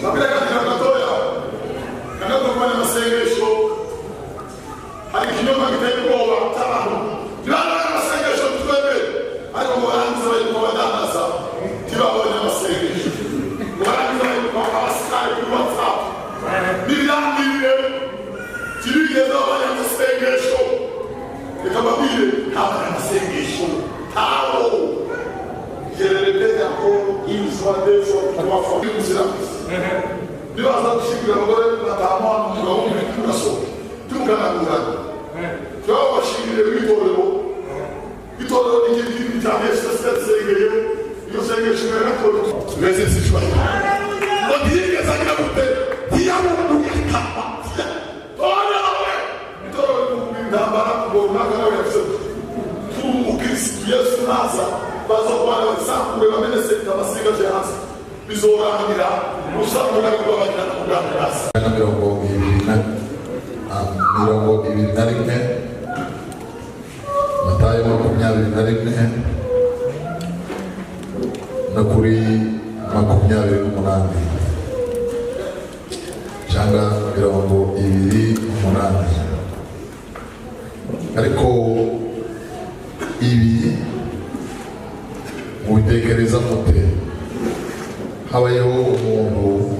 babira katika matoya kana kwa masengesho hadi kinyoma kitaikuwa tabahu nana masengesho twende hadi mwanzo wa kuwadana tibabu na masengesho mwanzo wa askari kwa WhatsApp nilamile tiligeza wale masengesho kama vile kama masengesho tao kelelekeza kwa insuadezo kwa familia mzima ndio sababu siku ya leo tunatamani tunaomba tunaso tukana ngurani kwa washinde vitoro ni kitu cha Yesu sasa hiyo sengesho na kwa tuweze sishwa ndio sasa kupe diamo kama ona wewe vitoro ni ndabara kwa kana wewe tu Kristo Yesu nasa bazo kwa sababu wewe wameneseka masika jehasa bizora ngira usabu na kwa kana kugana na mirongo ibiri na rimwe Matayo 21 na kuri 28 cyangwa 28 ariko ibi mubitekereza mute habayeho umuntu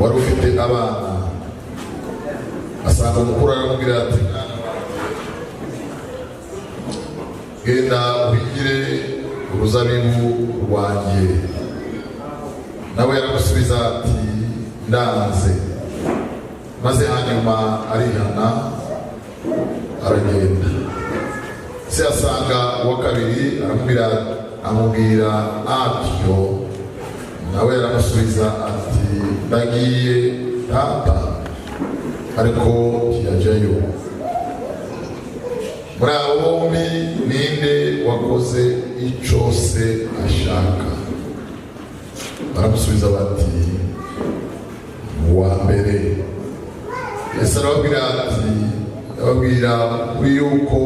wari ufite abana asanga umukuru aramubwira ati genda uhigire uruzabibu rwanjye nawe yaramusubiza ati ndanze maze hanyuma arihana aragenda se asanga uwa kabiri amubwira atyo nawe yaramusubiza ati ndagiye tata ariko kiyajayo muri abo bombi ninde wakoze icyo se ashaka baramusubiza bati uwa mbere Yesu arababwira kuri yuko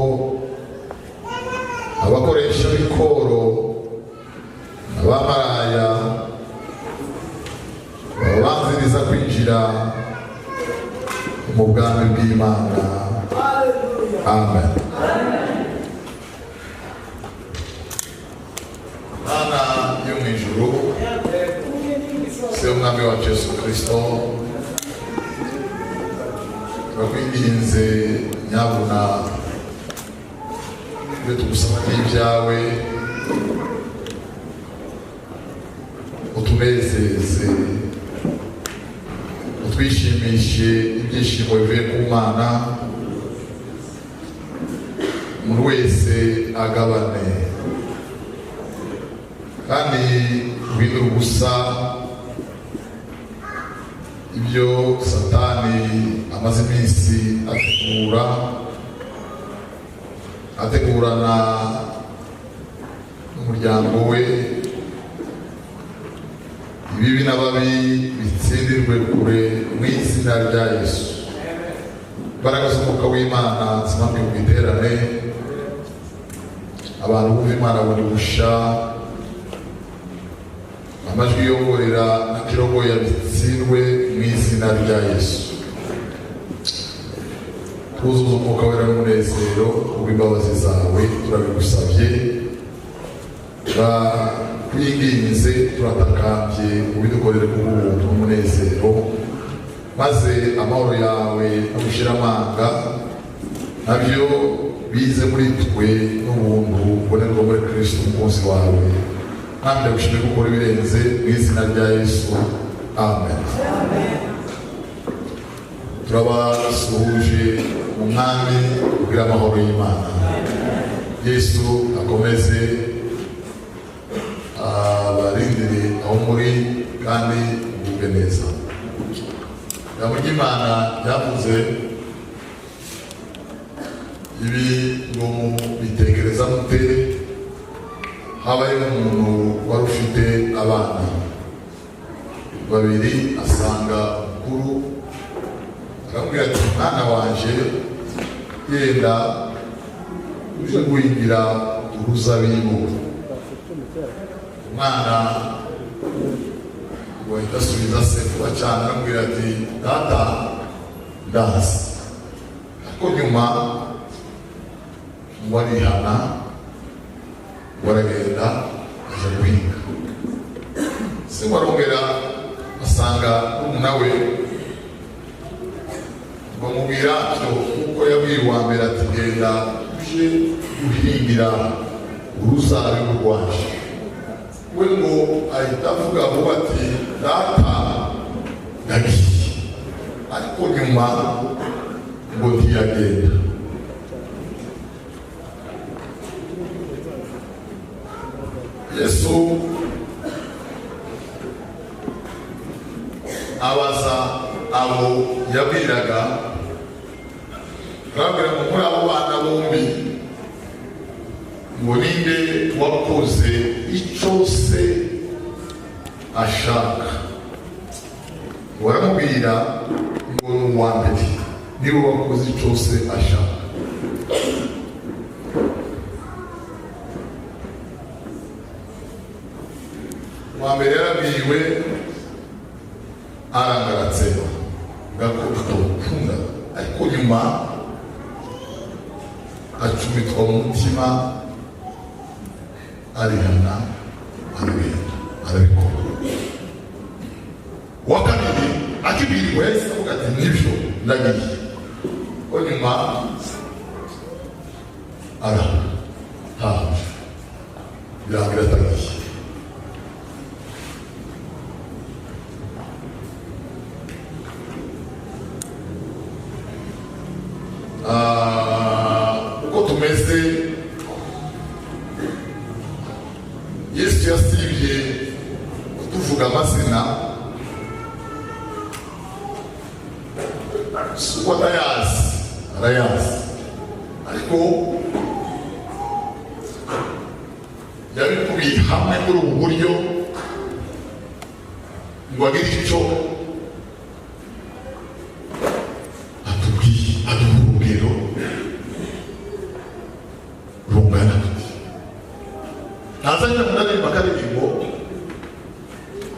abakoresha b'ikoro abamaraya babanziriza kwinjira mu bwami bw'Imana. Amen. Mana yo mu ijuru se umwami wacu Yesu Kristo bakwinginze nyabuna iyo tugusaba n'ibyawe utunezeze utwishimishe ibyishimo bivuye ku Mana umuntu wese agabane kandi ubindura ubusa ibyo Satani amaze iminsi ategurana n'umuryango we ibibi n'ababi bitsindirwe kure mu izina rya Yesu. Imbaraga z'umwuka w'Imana zimamye mu giterane abantu bumva Imana buri busha amajwi yongorera na kirogoya bitsindwe mu izina rya Yesu. Tuzuza umwuka wera n'umunezero w'imbabazi zawe turabigusabye twinginze turatakambye ubidukorere ku buntu n'umunezero maze amahoro yawe n'ubushiramanga nabyo bize muri twe n'ubuntu bubonerwa muri Kristo umukozi wawe kandi ndagushimiye gukora ibirenze mu izina rya Yesu. Amen. Turabasuhuje mu mwami kugira amahoro y'Imana. Yesu akomeze abarindire aho muri kandi ugubwe neza. Ijambo ry'Imana ryavuze ibi ngo bitekereza mute habaye umuntu wari ufite abana babiri asanga mukuru aramubwira ati mwana wanje yenda uje guhingira uruzabibu. Umwana ngo idasubiza se vuba cyane aramubwira ati data ndazi, ariko nyuma warihana waragenda aja guhinga. Se warongera asanga n'umuna we bamubwira atyo kuko yabwiye uwa mbere ati genda uje guhingira uruzabibu rwaje. We ngo ahita avuga vuba ati data ndagiye, ariko nyuma ngo ntiyagenda. Yesu abaza abo yabwiraga, arabwira ngo muri abo bana bombi ngo ninde wakoze icyo se ashaka. Baramubwira ngo ni uwa mbere niwe wakoze icyo se ashaka. Uwa mbere yarabwiwe arangaratseho gakoto kunda, ariko nyuma acumitwa mu mutima arihana aragenda arabikora. Uwa kabiri akibwirwa yahise avuga ati nibyo ndagiye, ko nyuma arataha birangira atagiye. Uko tumeze Yesu yasibye kutuvuga amazina, suko atayazi arayazi, ariko yabikubiye hamwe muri ubu buryo ngo agire icyo atubwiye, aduha urugero rungana tuti. Ntazajya kunaririmba akaririmbo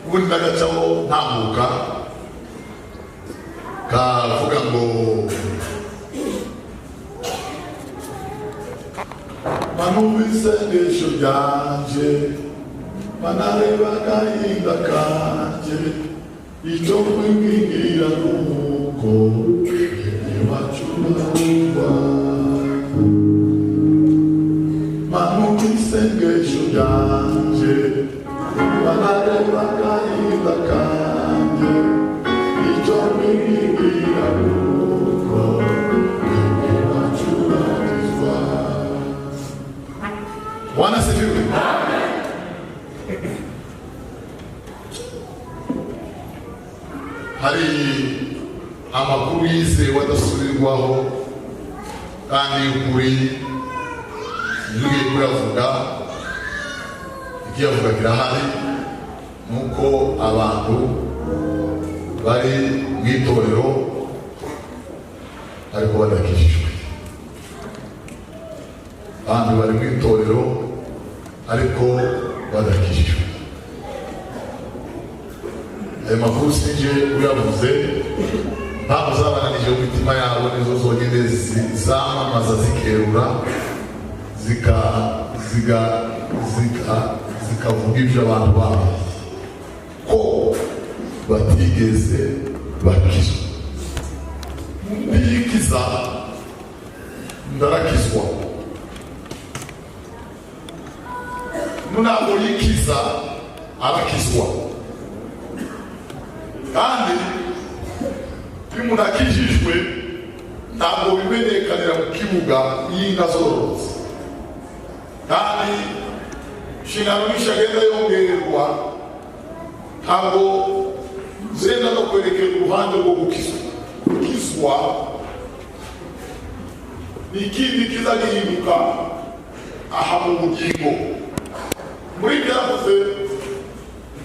ubundi ndagacaho ntambuka kavuga ngo manumva isengesho ryanje, manareba agahinda kanje, icyo kwingingira nuko iwacu barumva. Manumva isengesho ryanje, manareba agahinda kanje, icyo kwingingira nuko iwacu barumva. Bwana asifiwe. Hari amakuru yizewe adasubirwaho kandi y'ukuri ngiye kuyavuga, ikiyavuga kirahari, nuko abantu bari mu itorero ariko badakijijwe. Abantu bari mu itorero ariko badakijijwe. Ayo makuru sinje uyavuze, mpamvu zabananije mu mitima yabo nizo zonyine zamamaza zikerura zikavuga ibyo abantu babo ko batigeze bakizwa. Ndiyikiza ndarakizwa, ntabwo yikiza arakizwa. Kandi iyo umuntu akijijwe ntabwo bimenyekanira mu kibuga y'inka zororotse, kandi inshingano nyinshi agenda yongererwa ntabwo zenda no kwerekera uruhande rwo gukizwa. Gukizwa ni ikindi kiza gihinduka aha mu bugingo. Muri byavuze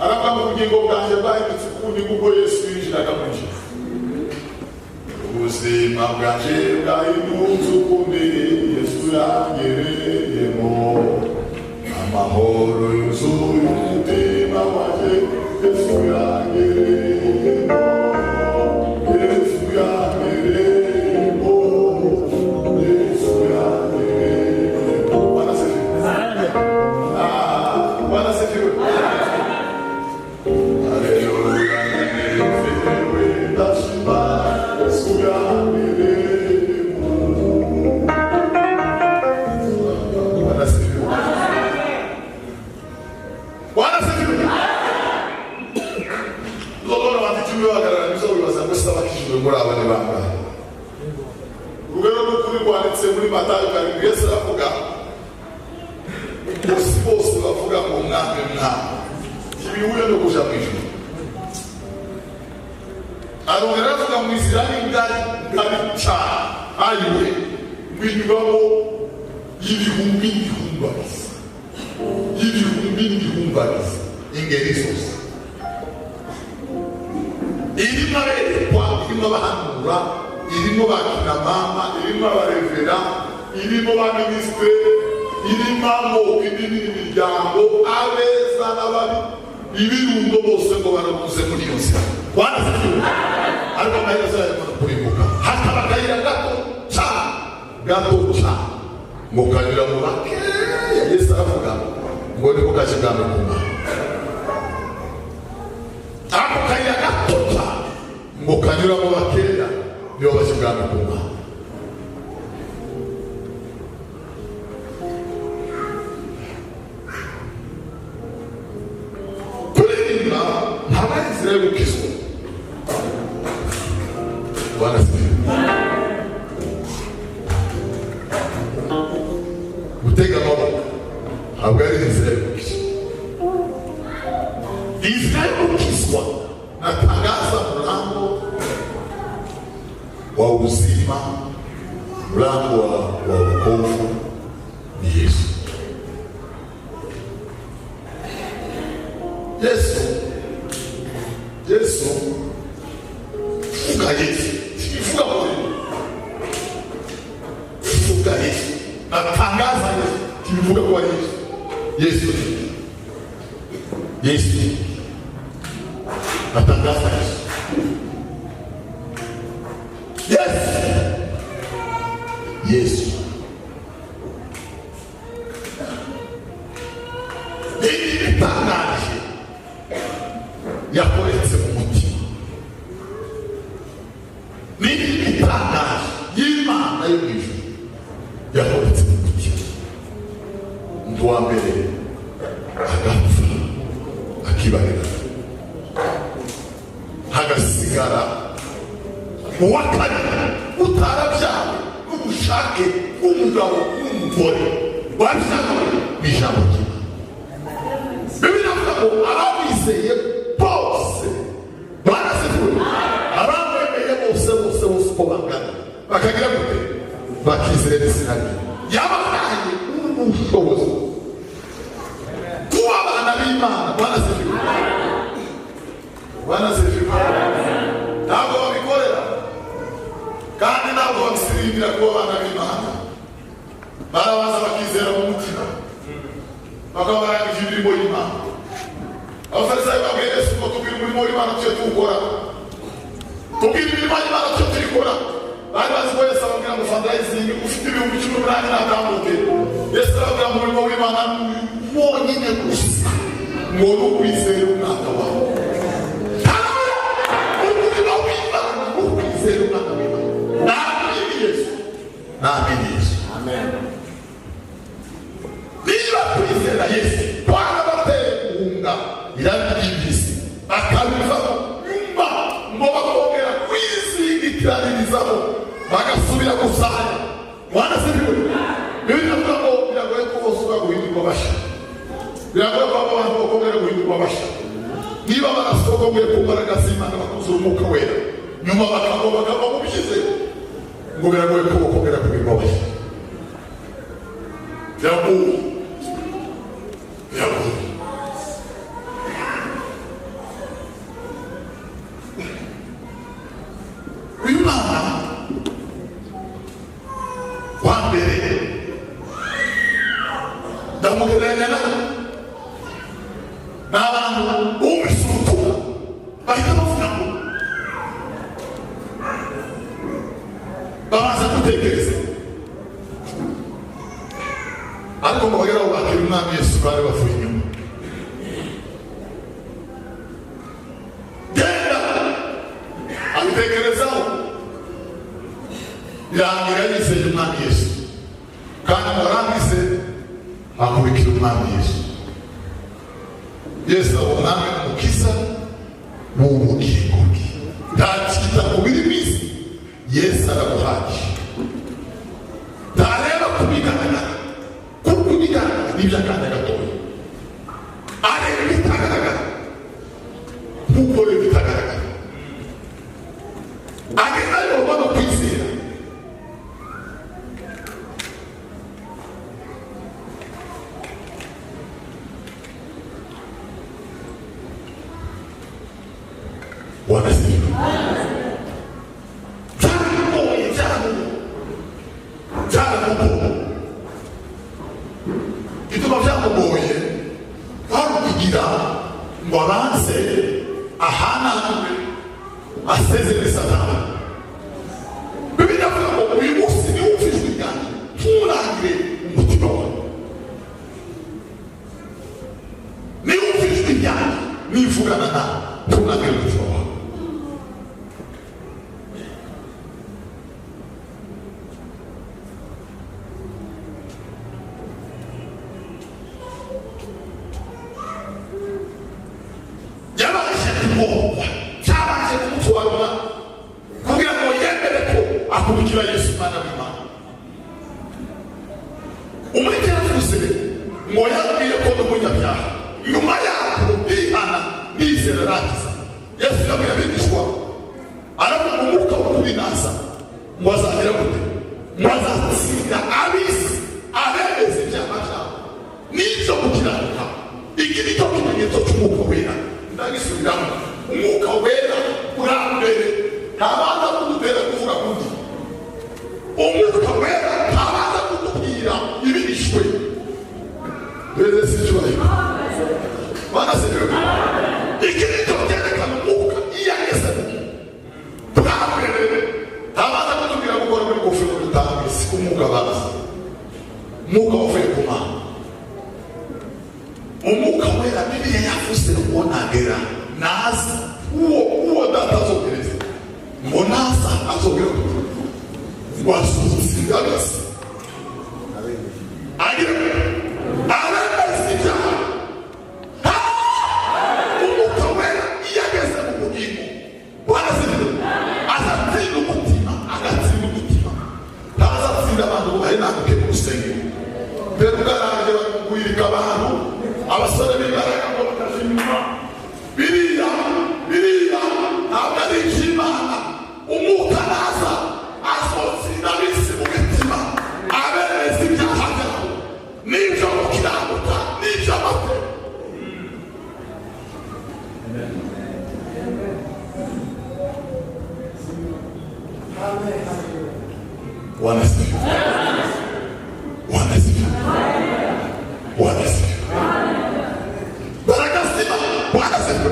aravuga mu bugingo bwanjye bwahindutse ukundi kuko Yesu yinjiraga mu nzu. Ubuzima bwanjye bwahindutse ukundi Yesu yangereyemo, amahoro yuzuye umutima ndamugereranya n'abantu tekereza ariko ngo bagera aho bakira umwami Yesu bari bavuye inyuma. Genda abitekerezaho birangira yizeye umwami Yesu kandi murangize akurikira umwami Yesu. Yesu abo umwami umukiza n'ubugingo bwe nta kitabo biri mwisi Yesu araguhagije ntareba kubigaragara kuko ibigaragara n'ibyo akanda gatoya areba ibitagaragara nk'uko rero bitagaragara agenda yumva no kwizera. Wanasifu ituma byamugoye kwari ukugira ngo abanze ahananwe asezere Satani. Bibiliya avuga ngo uyu munsi niwo ufite ijwi ryanjye nturangire umutima wawe, niwo ufite ijwi ryanjye nivugana nawe nturangire umutima wawe. Cyabanje kumutwara kugira ngo yemere ko akurikira Yesu Mwana w'Imana. Umurikira yavuze ngo yabwiye ko n'umunyabyaha nyuma yaho bihana nizera arangiza. Yesu yabwiye abigishwa aravuga ngo umwuka w'ukuri naza ngo azagera gute, ngo azatsinda ab'isi abemeza ibyaha byabo n'ibyo gukiranuka. Iki ni cyo kimenyetso cy'umwuka wera. Ndagisubiramo, umwuka wera urambere ntabanza kudutera kuvuga kundi. Umwuka wera ntabanza kudubwira ibirishwe. Beze sicyubahiro banasebewe. Iki ni cyo cyerekana umwuka iyo ageze urambere ntabanza kudubwira gukora muri gofero dutanga isi umwuka bazi. Umwuka wavuye ku Mana. Umwuka wera Bibiliya yavuze ngo nagera naza uwo data azogereza ngo naza azogera ngo asuzuze agasi agira arabese ibyaha. Umwuka wera iyo ageze mu bugingo azatsinda umutima, agatsinda umutima. Ntazatsinda abantu bari naguke mu rusengero mbere ubwaranje bagwirika abantu abasore b'imbaraga ngo bakazimba. Biriya ntabwo ari iby'Imana. Umwuka naza azotsinda ab'isi mu mitima abemeza ibyaha byabo n'ibyo gukiranuka n'ibyo amategeko. Wanasifu baraka zima wanasifu.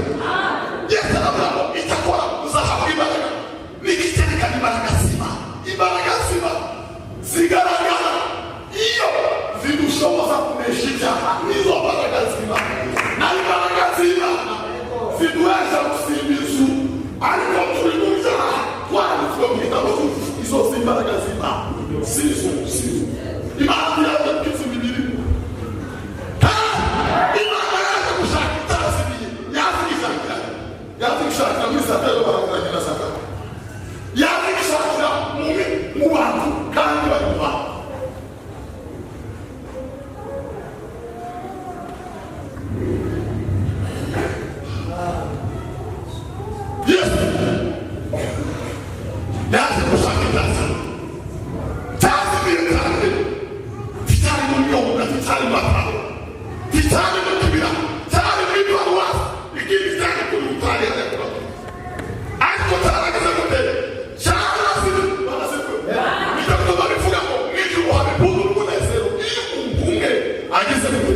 Yesu anavuga itakora uzahabwa imbaraga. Nikicyerekana imbaraga zima, imbaraga zima zigaragara iyo zidushoboza kunesha ibyaha. Nizo mbaraga zima na imbaraga zima ziduhesha gusimba inzu ariko turi mu byaha twanditswe mu gitabo. Izo si imbaraga zima, sizo Imana yaje kwiza imibiri. Imana yaje gushaka itazimiye, yazishakira muri Satani barakoranye na Satani, yazishakira mu bantu kandi bari mu bantu. Yesu yaje gushaka itazimiye kandi vitali mu myonga, vitali mu mataro, vitali mu kibira, vitali mu iparuwasi, ikindi vitali ku rutare y'amakuru. Ariko tarageze gute cyarasize barasize bitatu babivuga ngo n'ijuru habibundu umunezero iyo umpunge ageze gute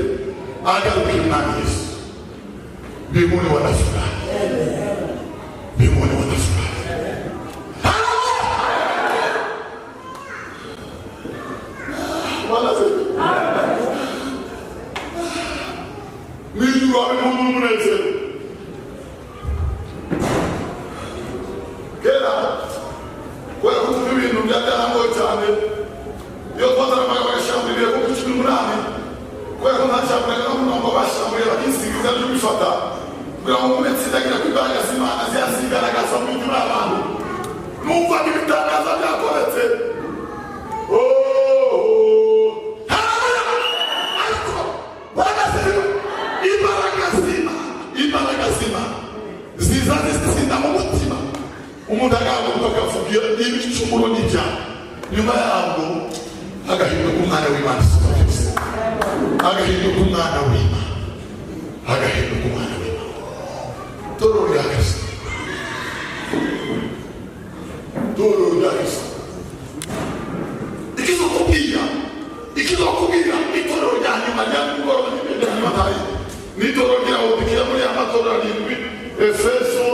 agaruka Imana Yesu. Mbinguni wanafurahi, mbinguni wanafurahi. byatangoye cyane iyo twazaramaga bagashamburiye ku 18 kubera ko ntacyavugaga no kuno ngo bashamburiye bakisigiza byo bifata kugira ngo umetsindagira kwibanga z'Imana zigaragaza mu mitima y'abantu numva ibitangaza byakoretse imbaraga z'Imana ziza zitsinda mu mutima umuntu agahaguruka akavuga ibicumuro n'ibyaha nyuma yabwo agahinduka umwana w'Imana isumba byose agahinduka umwana w'Imana agahinduka umwana w'Imana torero rya Kristo ikizokubwira itorero rya nyuma rya mugoroba n'ibyo nyuma tayi n'itorero rya Laodikiya muri amatorero arindwi Efeso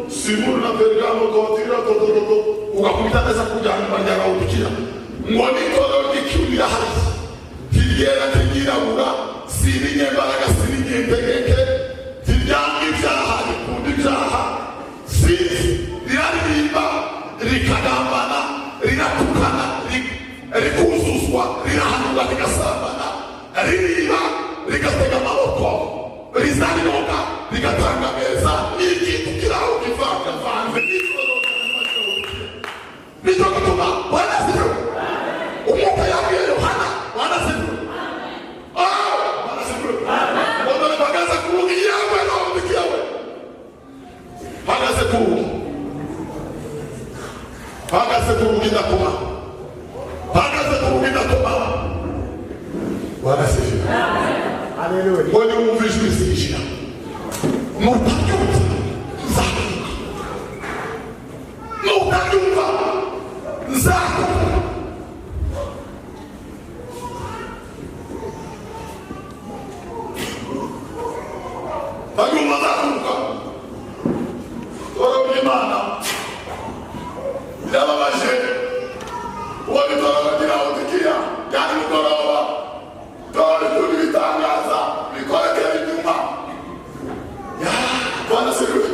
Simuru na Pergamo Tuatira Tototo ugakubita neza kujya nyuma rya Laodikiya ngo n'itorero ry'ikiwira hasi tiryera tiryirabura sirinyembaraga sirinyentegeke tiryanga ibyaha rikunda ibyaha riraririmba rikagambana riratukana rikuzuzwa rirahanura rigasambana ririba rigatega amaboko rizarinoga rigatanga meza n'ikintu kiraho kivangavanze nicyo gituma wanasiru umwuka yabwiye Yohana wanasiru wanasiru wabone bagaza kurugi yawe na wabiki yawe bagaze kurugi ndakuma bagaze kurugi ndakuma wanasiru haleluya wone umvishe isishira mutabyumva nzakuka mutabyumva nzakuka baguma nzakuka torero ry'Imana birababaje uwo bitorero rya Laodikiya yani mugoroba torero ry'ibitangaza bikorekera inyuma wanasiruye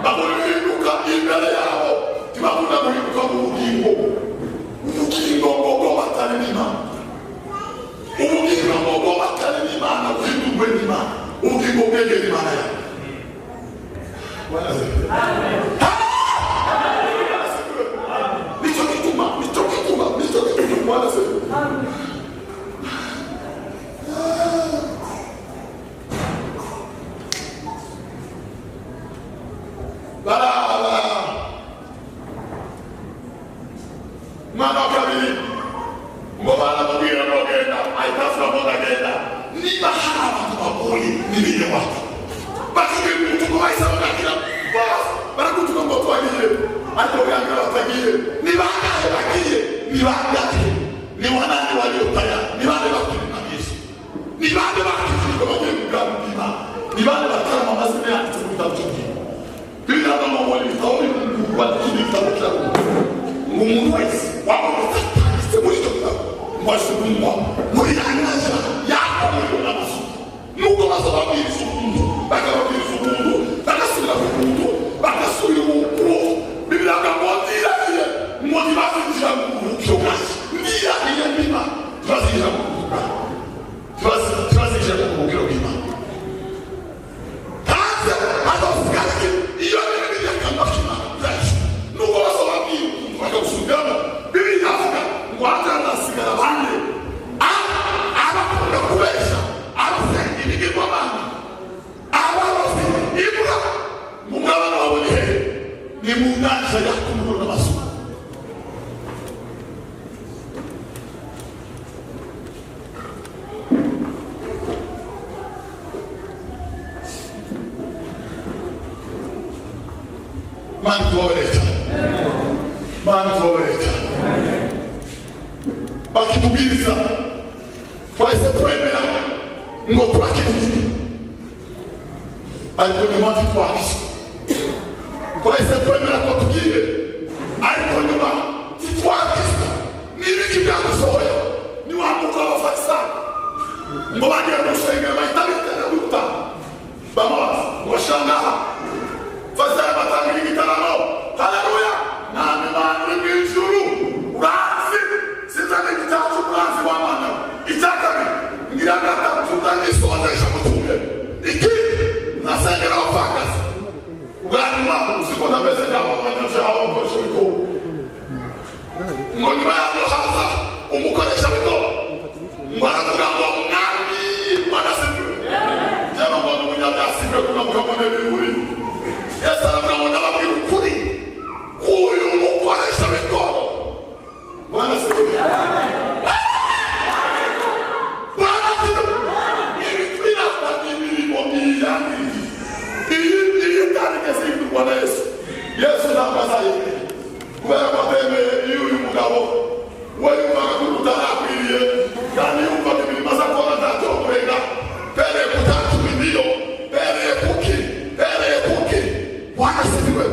bagura guhinduka imbere yabo ntibakunda guhinduka mu bugingo bwo batari n'Imana ubugingo bwo batari n'Imana buhindurwe n'Imana ubugingo bwegera Imana yawe wanasiruye nicyo gituma wanasiruye mwana wa kabiri ngo baramubwira ngo genda ahitavuga ngo ndagenda niba hari abantu bagoye n'ibintu bato bafite umutuku bahise bagakira baragutuka ngo twagiye ariko birangira batagiye ni bangahe bagiye ni bangahe ni wanani waliotaya ni bande bakirima Yesu ni bande bakifika bagiye kugambira ni bande batarama amazina yacu kutabyuki bila mama walitaoni Mungu walikita mchana umuntu wese wabona muri cyo mwase kumwa muri anaza yako muri namusu nuko bazababiriza umuntu bakababiriza umuntu bakasubira ku muntu bakasubira mu kuwo bibilaga mwatira ye motivation mu cyo kasi ndiya niye bima twazira mu kuka twazira mu kukiro bima kaza azosikake iyo ni kama kima nuko bazababiriza bakabusubiramo bibiri avuga ngo hatazasigara bane abakunda kubeshya abasenga ibigirwamana abarozi ibura mu mwabana wabonye hehe ni mu nyanja yaka umuriro n'amazuba Mani tuwabereka bakitubwiriza twahise twemera ngo turakiriza ariko nyuma titwahise twahise twemera ko tugiye ariko nyuma titwahise n'ibiki byagusohoye niwambuka abafarisayo ngo bagiye gusenga bahita bitera guta bamubaza ngo shangaha farisayo batangira igitaramo haleluya nami bantu uri mw'ijuru umeze nk'abamanaje aho bakoresha ibikoro ngo nyuma y'aho haza umukoresha ibikoro ngo aravuga ngo mwami wanasibwe cyangwa ngo n'umunyabyasigwe kunavuga ngo n'ibiri Yesu aravuga ngo ndababwira ukuri uyu mukoresha ibikoro wanasibwe Bwana Yesu. Yesu nabazaye. Kubera kwatembeye iyo uyu mugabo wewe unakuruta akwiriye kandi umva ibintu maze akora ntacyo kurega pere kutatu ndio pere kuki Bwana sifiwe.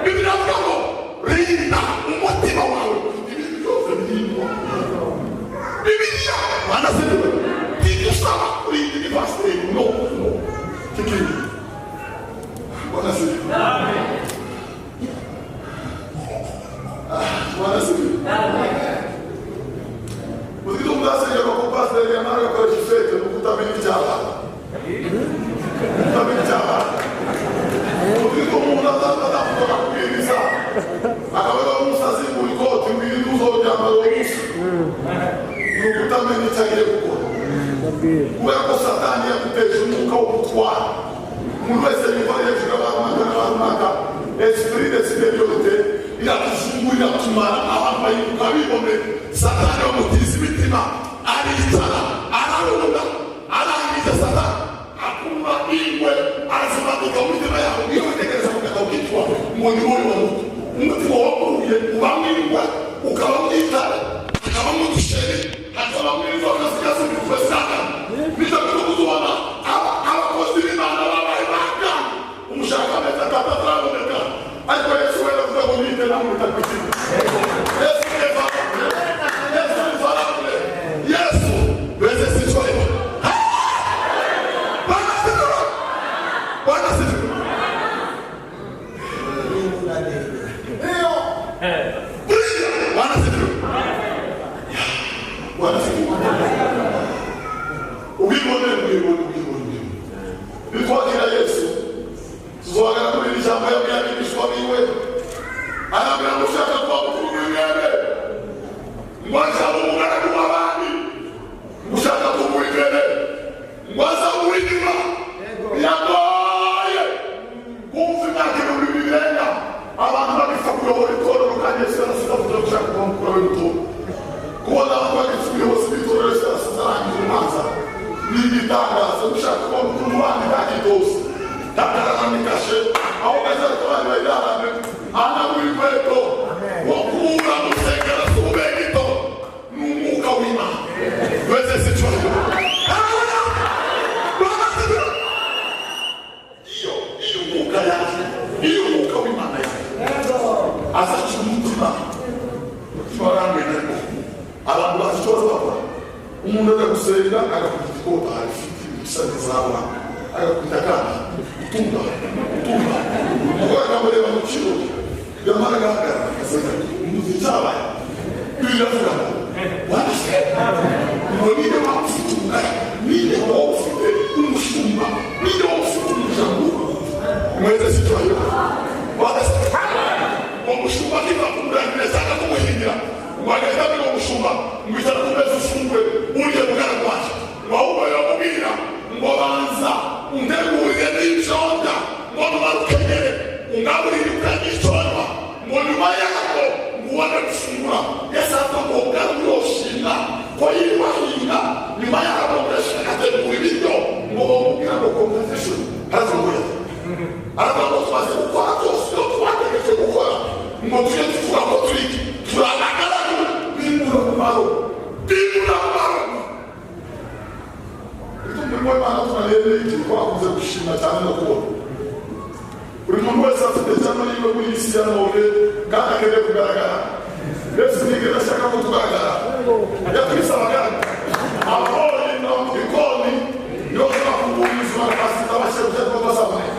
Biblia inavuga rinda umutima wawe ibintu byose birindwa. Biblia Bwana sifiwe. Tikusaba kurinda ni basi no. Tikini Bwana sifiwe. Amen. Bwana sifiwe. Amen. Muziki mnasema kwa pastor ya mara kwa shifete mkutabiri jala. Mkutabiri jala. Muziki mnasema na kutoka kuingiza. Akawewa msazi kulikoti mbili uzo jama rohusi. Mkutabiri chakile kuko. Kuweko satani ya kuteju muka ukutwani. Mwese nifanya shikabaramaka esprit de supériorité inatuzungurira tumara abantu bayikabibone satani wamutiriza imitima aritara ararunda arangiza satani akuma ingwe arazimanuka mu mitima yabo iyo utekereza kugata ukitwa umuntu wa umutima wakuruye ubamwe ingwe ukaba mwitara ukaba mudusheri akaba mwinzoka zikaza bifasaka bitakuzubana abakozi b'Imana umushaka meta tatatara meta ariko Yesu wera kutagomite na mutakwiti Yesu eva Yesu farable Yesu weze sichwa Bwana sifiwe Bwana sifiwe Bwana sifiwe ubibone bitwakira Yesu Zuagara kuri jambo ya byabishwa biwe arabira mushaka kwa kumwengere ngwaza umugaragu wabandi mushaka kumwengere ngwaza uwinima yagoye kumvina kiburi birenga abantu babifakura buri toro kanye sera sitafuta gushaka kumukura w'uto kuona abantu bakisubiye hose bitoro sera sitarangiza umanza nigitangaza gushaka kumukura wandi kakitose Takara nikashe au kaza kwa ibada ana kuipeto wakura musengera subegito numuka wima weze sichwa iyo muka ya iyo muka wima na asa chumutima twaramwe nako abantu bachoza baba umuntu akagusenga akakutikota afiti bisanzwe akakutakana tumba agora akamureba mu kirori yamara agaragara akasanga umuzitaba birafura wase none wapfutunga ninde wofite umushumba ninde wofite umujangu mweze sitwayo wase umushumba kibakunda neza kumuhingira wagenda mu umushumba mwitara kumeza ufungwe uje mugara kwaje wauba yamubira ngo banza untegurire n'ibyoga ngo numarukegere ungaburire ukanyishorwa ngo nyuma yako nguwane gufungura Yesu avuga ngo ugarure oshinga ko yirwahinga nyuma yako urashaka ategura ibiryo ngo bamubwira ngo compensation haravuga aravuga ngo twaze gukora byose twategetse gukora ngo tujye tuvuga ngo turangagaragu bimura umumaro Mwe mana tunalele kwa kuze kushima cyane no kubona buri muntu wese afite cyane niba muri isi ya none kandi akende kugaragara Yesu nigera shaka ko tugaragara yakwisaba aho ino ikoni yo kuburizwa pasita basheje ko basabane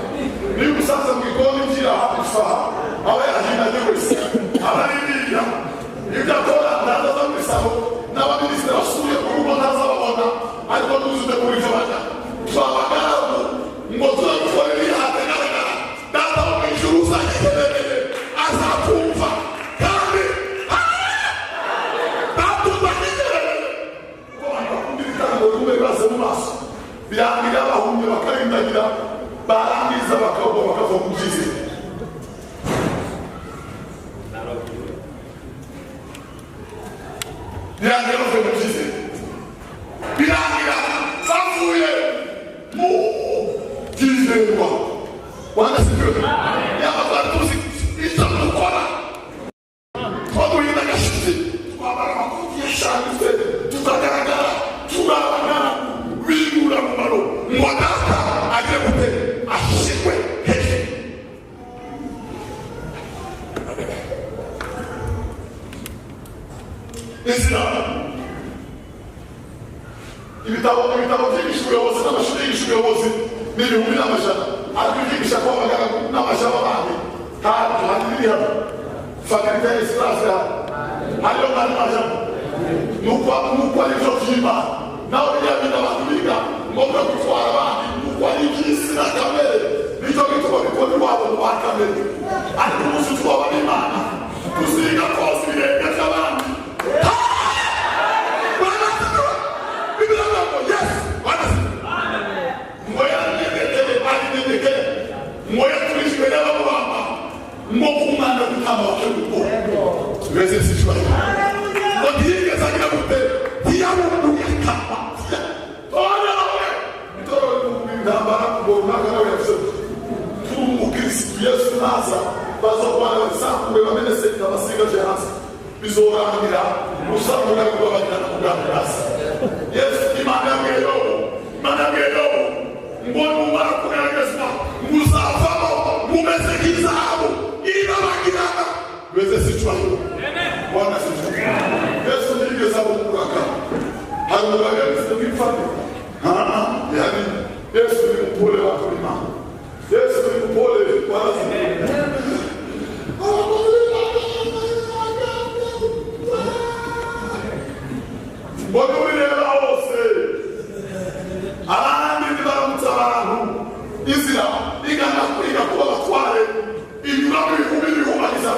ni gusanza mu ikoni ngira hafi aba yahina wese abarindira ibyatora ndaza mwisabo n'abaminisitiri basuye kurugo ntazababona ariko nuzude kuri kabana twabagarabu ngo turakorera hategara data mu ijuru uzakirere birangira bavuye mu byizere, birangira bavuye mu byizerwa. Bwana asifiwe. Yaba twari tuzi icyo dukora, twaguhinda agashizi, twambara amakoti yashanditse, tutagaragara, turabana, bimura mu maro, ngo data agire gute ashyirwe hejuru. Inzira ibitabo byigisha ubuyobozi n'amashuri yigisha ubuyobozi ni ibihumbi n'amajana, ariko ibyigisha kuba abagaragu n'amajana bandi kandi hari n'ibihano fakulite ya Esperance hariyo kandi amajana nuko ari byo by'Imana nawe biriya bintu abantu biga ngombwa gutwara abandi nuko ari iby'isi na kamere nicyo gituma bikora iwabo mu ba kamere, ariko umunsi twaba n'Imana tuziga twose ibirenge by'abandi. Moya tuishwe na mama Mungu manda kutama wakiruko tuweze sishwa ndiye zakina kupe dia Mungu yakapa ona wewe toro ndambara kubona kana wewe tu Kristo Yesu nasa bazo kwa sababu wewe wamenese kama singa jehasa bizorangira musabura kwa bakana kugamba Yesu imana ngelo mbona mara kunagesma musafamo mumezekizabu ina makirana weze sichwa Bwana sichwa Yesu ndiye sababu kuraka haruka Yesu ndiye yani Yesu ni mpole wa kulima, Yesu ni mpole wa mbona ulielewa wose abandi ndibaramutsa abantu inzira igana kwiga kuba batware inyuma y'ibihumariza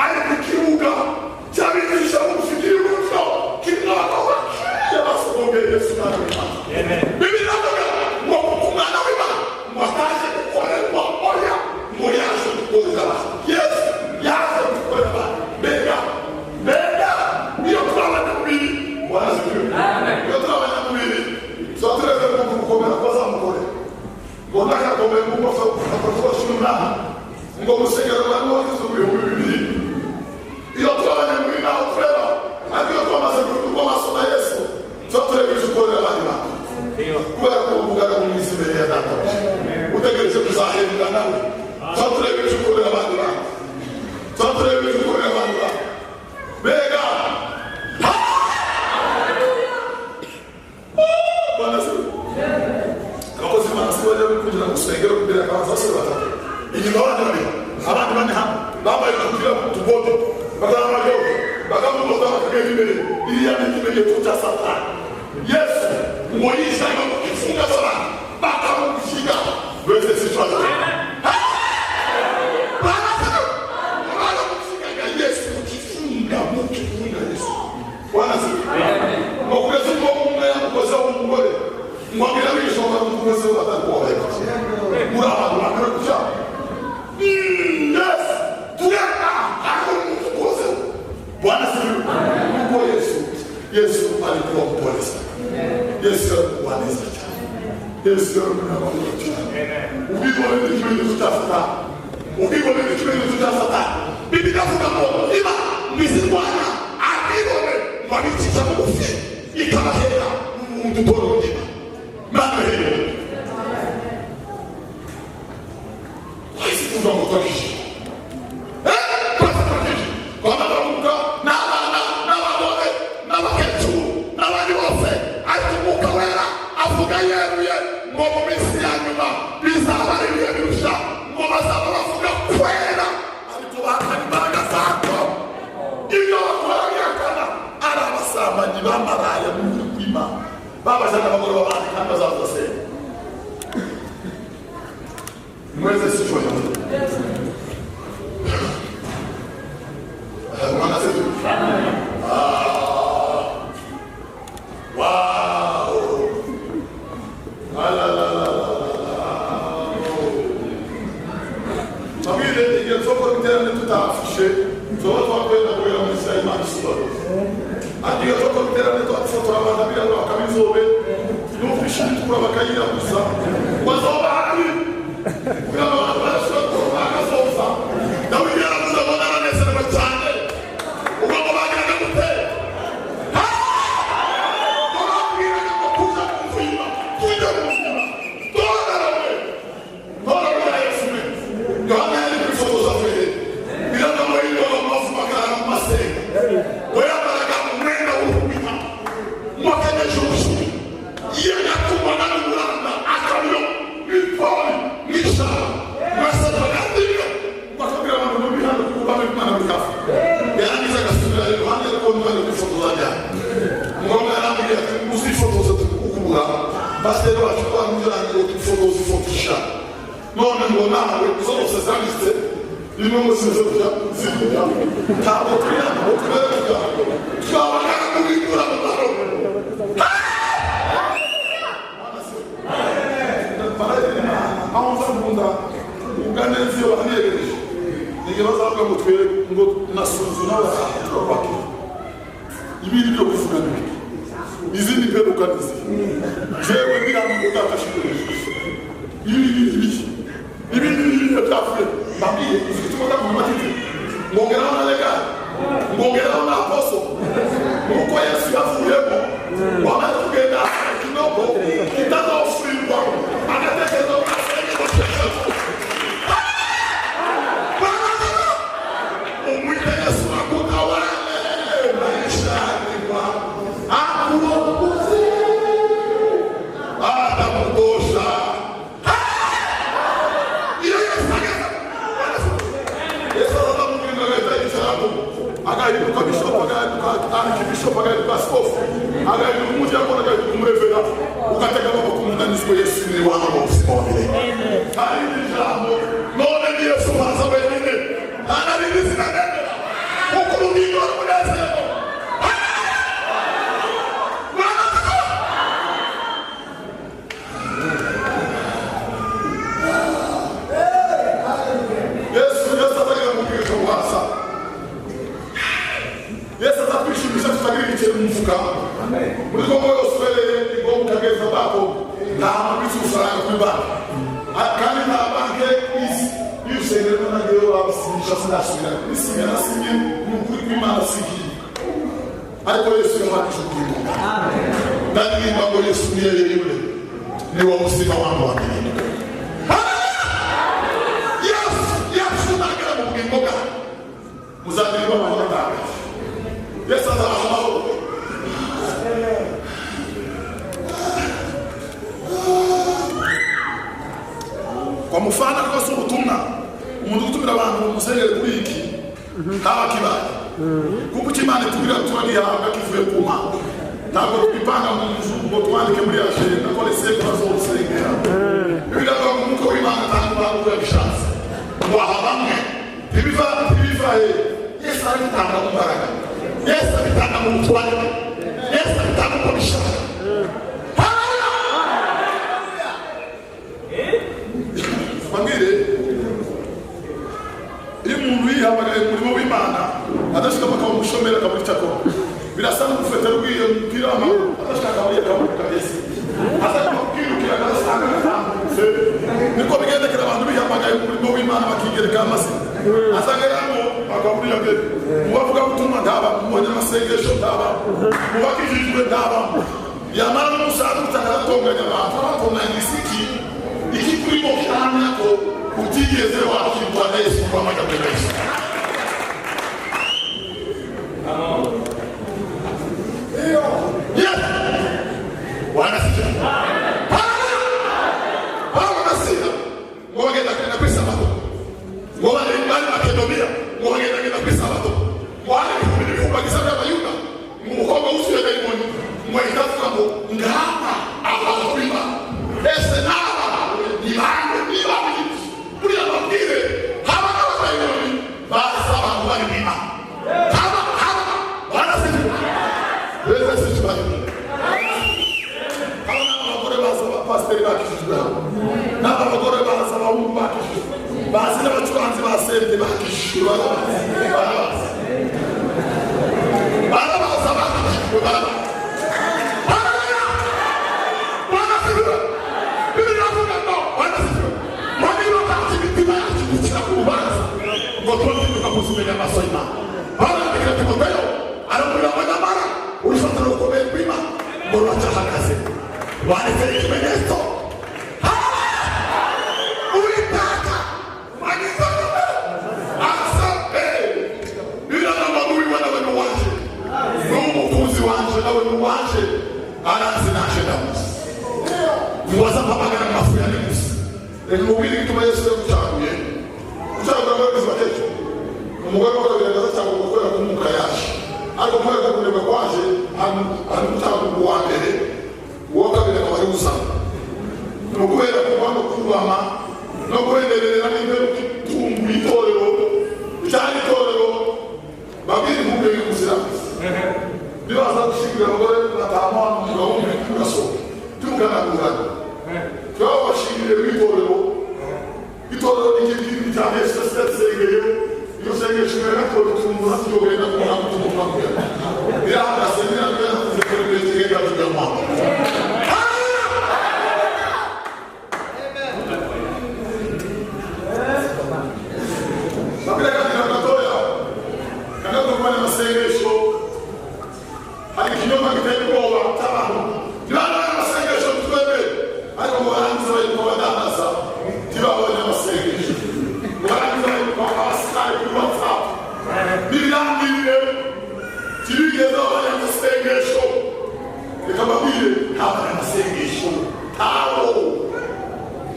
ari ku kibuga cyabigisha umufikiri w'umuco kirimo abakobwa y'abasogongeye Yesu n'abana Bibiliya iravuga ngo umwana w'Imana wataje gukorerwa oya ngo yaje gukorera Yesu yaje gukorera mbega iyo twabana mubiri warazikiwe iyo twabana mubiri sotureze kukomera kwaza mukore ngo nakakomera ngo afakuwa shumana ngo musengera abantu bakizubiye mu bibiri iyo twabana mubiri naho tureba ariko twamaze kuba maso na Yesu sotureze gukorera abandi bantu kubera ko umugara mu isi mbere ya data utegereje kuzahembwa nawe sotureze gukorera abandi bantu sotureze gukorera abandi bantu mbega abakozi b'Imana kugira ngo usengere kugira ngo abasore batatu inyuma abandi bane hamwe bambaye kugira ngo tugote bagamayo bagamuza bakagenda imbere iriya ni ikimenyetso cya Satani. Yesu ngo yisanga mu kifunga cy'abantu bakamushyiga wese sitwaje baramushyiga Yesu mu kifunga Yesu wanazi ngo kugeza ubwo umwe yamukoze umugore mwabira bishoboka kumeze batakubaye muri abantu bakora kucya yes tureka akukoze Bwana sifiwe kwa Yesu alikuwa mpolesa Yesu alikuwaneza Yesu alikuwaneza ukibona kimenyetso tutafuta Biblia inavuga ngo iba mizibwana akibone mwabitisha mugufi ikabahera mu ndoro ndima Mano hiyo Waisi tunamu kwa kishi kwa kishi kwa madamuka na wadole na waketu na wadiwose aitumuka wera afuga yeruye ngomu misi ya nyuma bizaba liye birusha ngoma zaba wafuga kwera alituwaka ni baga zako iyo wakora yakana ala wasama ni bamaraya mwima baba zana Só tua coisa da mulher não sai mais só. Aqui eu tô considerando tua foto lá na minha loja, camisa não fiz muito para cair a usar. Mas ó, aqui. Eu não acho que eu tô lá na solta. Não me dá a usar nada nessa noite. O que eu vou ganhar com você? Basta eu acho que lá no Brasil que fotos e fotos já. Não não nada, eu só vocês sabem isso. E não vocês já, sim já. Tá outro já. Já vai cá comigo lá no Brasil. Para de a onça bunda. O ganense o anele. Ninguém vai saber como foi na solução lá. E me deu isso mesmo. Izini pelo kanisa. Jewe ngira mbuta kashikuru. Ibi tafu. Babi, tukitoka kwa matiti. Ngongera na lega. Ngongera na aposo. Uko Yesu afuyemo. Wamana kugenda kinoko. Kitaka ofrimwa. Anatekeleza unasema kwa kesho. Umwite Yesu akutawale. Maisha ni kwa Agora bishop agora bishop agora pastor agora mundo agora como revelar o catega para comunidade nos conhece ni wa mo se mobile aí já não é Deus mas a bem ana diz na dentro o comunidade organiza Muito bom eu sou ele igual que aquele trabalho na muito usar com banco a carne na banca e o segredo na deu a já se dá subir isso é assim no curso mais seguir aí por isso eu vou te dizer daqui uma coisa subir ele eu vou se dar uma boa yes na cara porque boca usar de uma maneira essa da kwa mfano kwa sababu umuntu gutumira abantu musengere kuri iki haba kibali kuko kimane tugira twagi haba kivuye kuma ntabwo bipanga mu nzu ngo twandike muri ashe nakole seko bazosengera bibira ko umuko w'Imana tangu baruko yabishatse ngo ahabamwe ibiva Yesu aritanga mu mbaraga Yesu aritanga mu mutware Yesu aritanga mu bishaka hamagaye umurimo w'Imana adashaka bakaba mushomera kaburi cyako birasana gufata rwiyo mpira adashaka bakaba kabese azaka kwirukira gasanga niko bigendekera abantu bihamagaye umurimo w'Imana bakigereka amasi azagiramo bakaburi yabye mubavuga gutuma ndaba mubonye amasengesho ndaba mubakijijwe ndaba yamara n'umusaza utaratonganya abantu abatonganya isiki iki kurimo cyane ko utigeze wakirwa Yesu kwa magabelesi Basi na watu wanzi wa sente bakishwa yandikira Timoteyo aramubwira ngo nyamara urufatiro rukomeye rw'Imana ngo ruracyahagaze banditse ikimenyetso Uwiteka wagize asa biranabaguwe nawe n'uwanje n'umukunzi wanje nawe n'uwanje arazi naje ndamuzi niwaza mpamagara amafu ya nemusi reka umubwire igituma Yesu yamucaguye ucagura abayobozi batejo umugore w'akabigaragaza cyangwa gukorera ku mwuka yaje ariko kubera ko kureba kwaje hari umucagura uwa mbere uwa kabiri akaba ari gusana ni ukubera kuba no kurwama no kwenderera n'imperuka itungu itorero cyane itorero babwira impumbe y'ubuzira bibaza gushyingura abagore batanu hano umugabo umwe ugasohoka tuganagurana twaba bashingire w'itorero itorero n'ikindi cyane sesengeye iyo sengesho n'akora tumura tugenda kumara kutumura kugera birahagaze birahagaze kuri bezi y'agajugama hari ikinyoma giteye ubwoba cy'abantu ntibabone amasengesho twebwe ariko ngo barangiza bariko badandaza ntibabone amasengesho barangiza bariko abasikari kuri WhatsApp n'ibirangirire ntibigeze babone amasengesho reka babwire ntabone amasengesho ntabo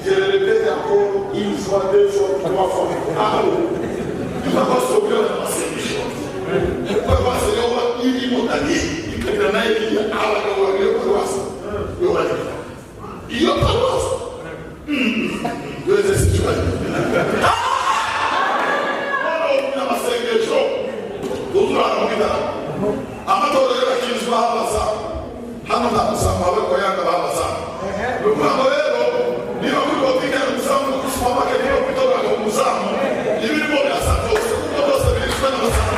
jererepete akoro insoadezo twafone ntabo ntibakosogera amasengesho kwa base yoba ili motani ikenda naye ya abagabo bagire kwa base yoba iyo kwa base yoze sichwali na masengesho duzura mukita amatora y'abakinzwa habasa hano ntabusanga bako yanga babasa rukundo rero niba kuko tigera musamu kusoma bakiriyo kutoka kwa musamu ibirimo byasatose kuko byose birizwe n'abasamu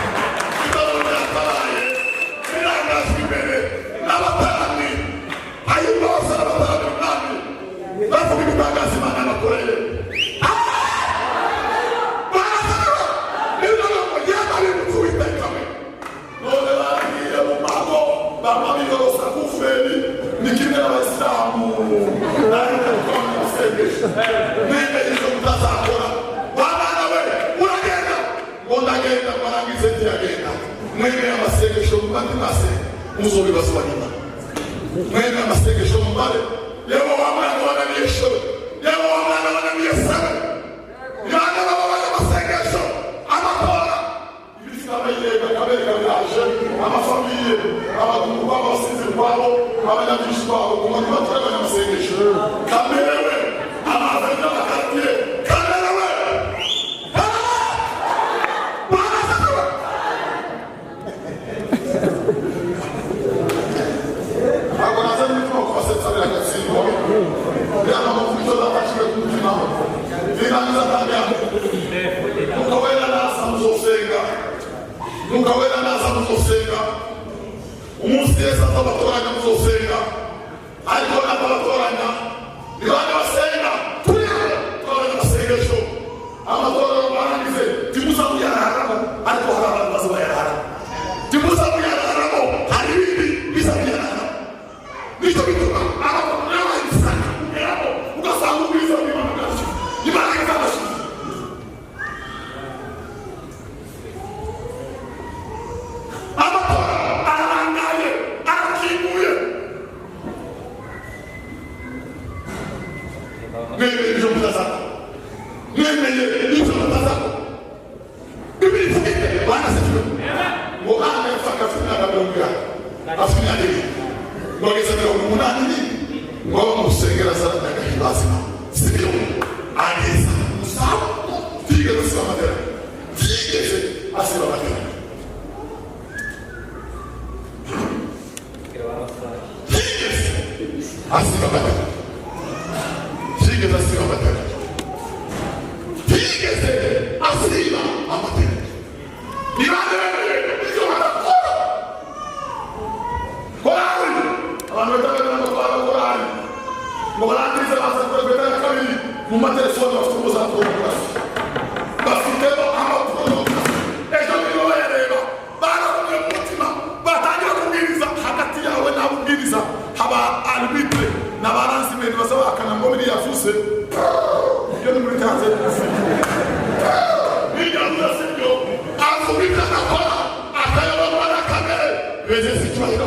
n'abatarani ayo bose abatarani nani bavuga ibitagazi Imana bakoreye barasaba n'ibyo yabari Uwiteka we none baragiye mu mago bamabigorosa kufeni ni kimwe n'abasilamu n'ariko kwa masengesho nende izo mutazakora wabana we uragenda ndagenda barangize ntiyagenda mwene amasengesho mubandi mase muzobe basubanyuma mwene amasengesho mubale yewe wamwana wananiesho yewe wamwana wananiesebe yana bababanya amasengesho amatora ibisika abayirega kabereka biraje amafamiye abakungu babo basize kwabo abanyabyinshi babo kumani baturabanya amasengesho kamerewe amafenya bakatiye kamerewe nukawera naza muzosenga umunsi Yesu azabatoranya muzosenga ariko n'abatoranya nibane basenga turabanya amasengesho amatorero barangize timuza kuyararamo ariko hari abantu baza bayararamo timuza kuyararamo hari ibindi biza kuyararamo nicyo bituma abantu n'abayisana kugeramo ugasanga ubwiza bw'Imana bwacu Imana izabashize Mwemeye ibyo mutazako mwemeye ibyo mutazako bibiri ifite banasefwe ngo ane mfaka afite n'agabonga afite n'adiri bageze 80 ngo musengera sana n'agahibazima sibyo ageza musaba tigeze asiba amatera tigeze asiba amatera tigeze asiba amatera tigeze asiba amatera tigeze asiba amatera nibande ibyo barakora korari abantu batabona nezesi cyubahiro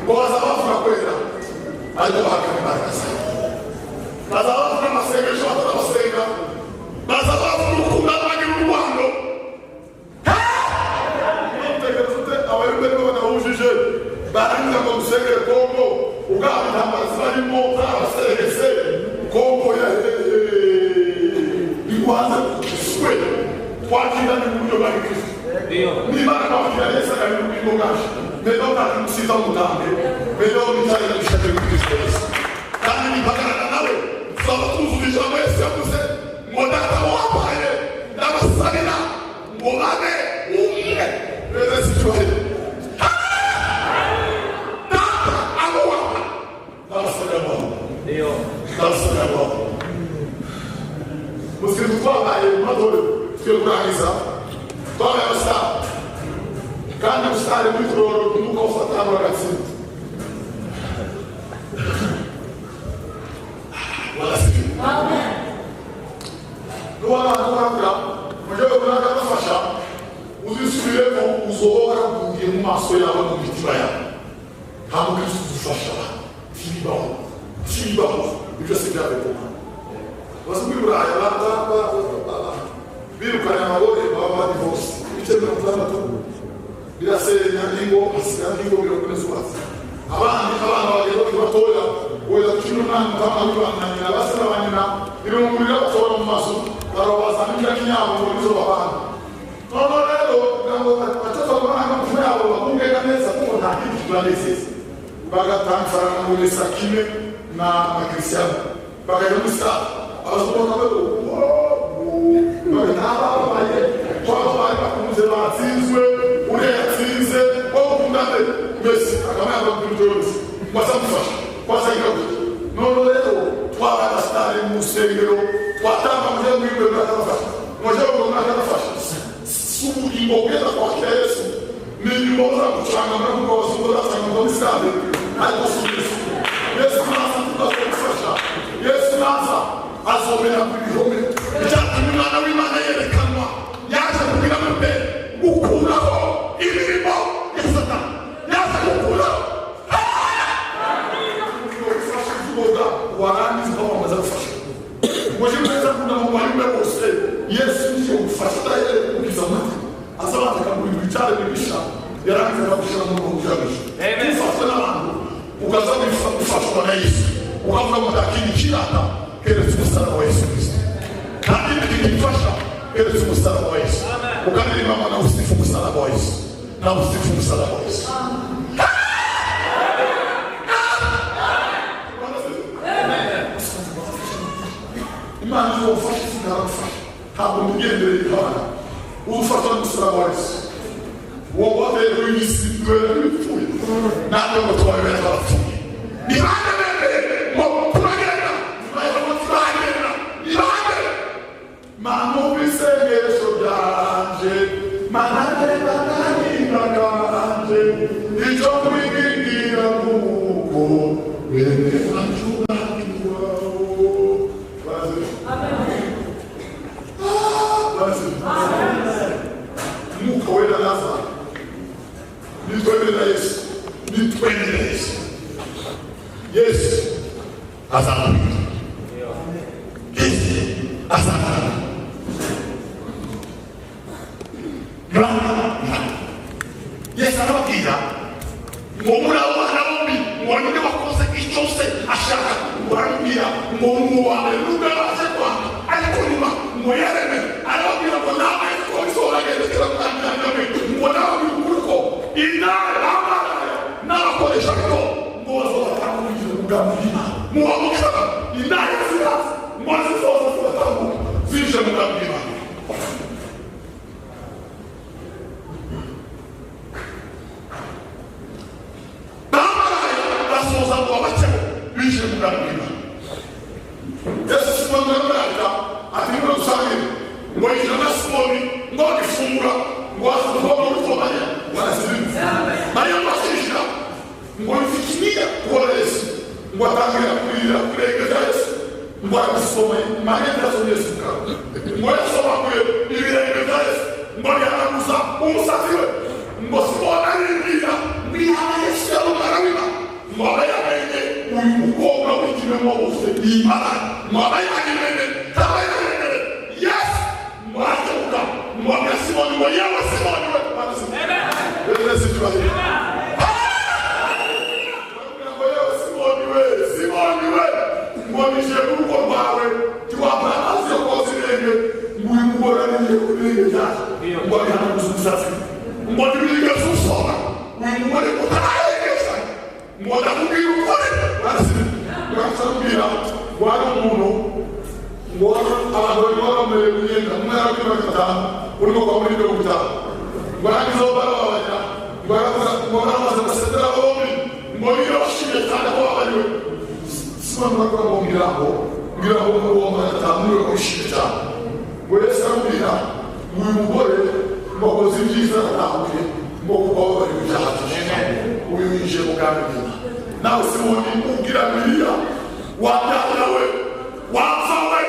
Boza bavuga kwera ariko bahakana imbaraga zayo baza bavuga amasengesho batarabasenga baza bavuga urukundo bagira urwano ntutegereze abayumbere banahujije barangiza ngo dusengere Kongo ubwabo intambara zibarimo zarabaserese Kongo igwanza kwiswe twakira ni mu buryo bwa Kristo niba akabakira neza kandi mu buryo bwacu melhor para não se dar um dano, melhor não sair do chão de Cristo. Kandi nipagana nawe, saba kuzulisha mwese yakuze, modaka wapaye, nabasalina, mwolane, umye, nezesi chwele. Nata, amo wapa, nabasalina wapa. Nabasalina wapa. Muslimu kwa baye, madole, fiyo kurangiza, kwa ya wasta, kandi usare muito roro nunca ufatava assim wala sim amen mas eu vou na faixa os escrevem os ora de uma soia lá no Vitória como Cristo faixa filho e já se grave como mas o Bíblia lá viu cara na hora e vai divórcio isso é um plano todo bila ser nyandingo asiandingo bila kunesuwazi abandi bagero batoya oya kinuna kama bibana basira banina iro murira batora mu maso barabaza n'imyanyabo muri zo babana nono rero ngambo batata bana kufa yabo bakungeka neza kuko nta kintu kibanezeza bagatanzana muri sakime na Cristiano bagayo musa abazobona bego bagana baye kwa baye bakunze batsinzwe ureatsinze okundane Messi akamaya bakujose kwasamufasha kwasaikabu nono lero twabastari musengero twatamba muje mwimbe bakafasha muje bakafasha suri ngogeza kwa Yesu ni nyumba kuchanga mrako kwa sura sana kwa msaada alikusudia Yesu nasa tukafasha Yesu nasa azomena kujome japo mwana wimana yele kanwa yacha kugira mbe ukuraho ilimo yasata yasa kukura warani zikoma mazafasha mmoja mmoja kuna mwalimu wose Yesu ndio ufasha yeye ukizamata asaba atakabuli bitale bibisha yaranza kabisha Mungu mjamishi amen ufasha na wangu ukazama ufasha na Yesu ukavuga mtakini kila hata kile tumsala wa Yesu Kristo lakini kikifasha kile tumsala wa Yesu ukadiri mama na usifu msala wa Yesu na usifu msala wa Yesu imani yo ufasha sinafa hapo mgendele kana ufasha msala wa Yesu wote ruisi ndio fui na ndio mtoa wewe kwa fui ni hata wewe mprogera Mano visenge sodanje, manane manani naganje, ijo mwingira muko, wene anjura kiwao. Amen. Muko wena laza, nitwende na Yesu, Yesu, asante. Yesu, asante. Yesu anabakira ngomura wana bombi mwanike bakose icyose ashaka barambira ngo muwane rugabaze kwa ariko nyuma moyareme arababwira ngo nawe ko isoragendekera mwanjye ngo nawe kuko ina amara nakoresha ko ngo bazatamuje mugambira muwamukara ina yasira mwazi soza sotamu zije mugambira Yesu simamuraka atimura usangire ngo ijana simoni ngo gifungura ngo afuko urufomanya wanasibiza Maria masishira ngo ifikiria kwa Yesu ngo atangira kurira kurega Yesu Mbora kusoma magenda zo Yesu ka. Mbora soma kwe ibirenge bya Yesu. Mbora yanaguza umusatsi. Mbosibona n'ibira. Mbihana Yesu y'amarabira. Mbora yamenye ukobwa w'ikimemo bose imana. Mbora yamenye taba yamenye. Yes. Mbora tuka. Mbora Simoni wa yawa Simoni wa. Amen. Yesu Kristo. Simoni we. Mwamishe kuko bawe tuwapa asio kosinenge mwimubora niye kulinge jaji mwani hana kusumusasi mwani bilinge susoma mwani kutanaye kesa mwani kubiru kore mwani mwani muno mwani alagoni mwani mwelewinyenga mwani kima kata uliko kwa mwini kukuta mwani kizobara wawaja mwani wazamasendera wawomi mwani yoshime sana kwa waliwe Simama kwa miraho kwa matamu kwa shita. Wale sambira mwimubore mwakozi mjiza tahuke mwakubawa waliujahatu. Uyuinje mukamili. Na usimoni ugira milia. Wadawe. Wafawe.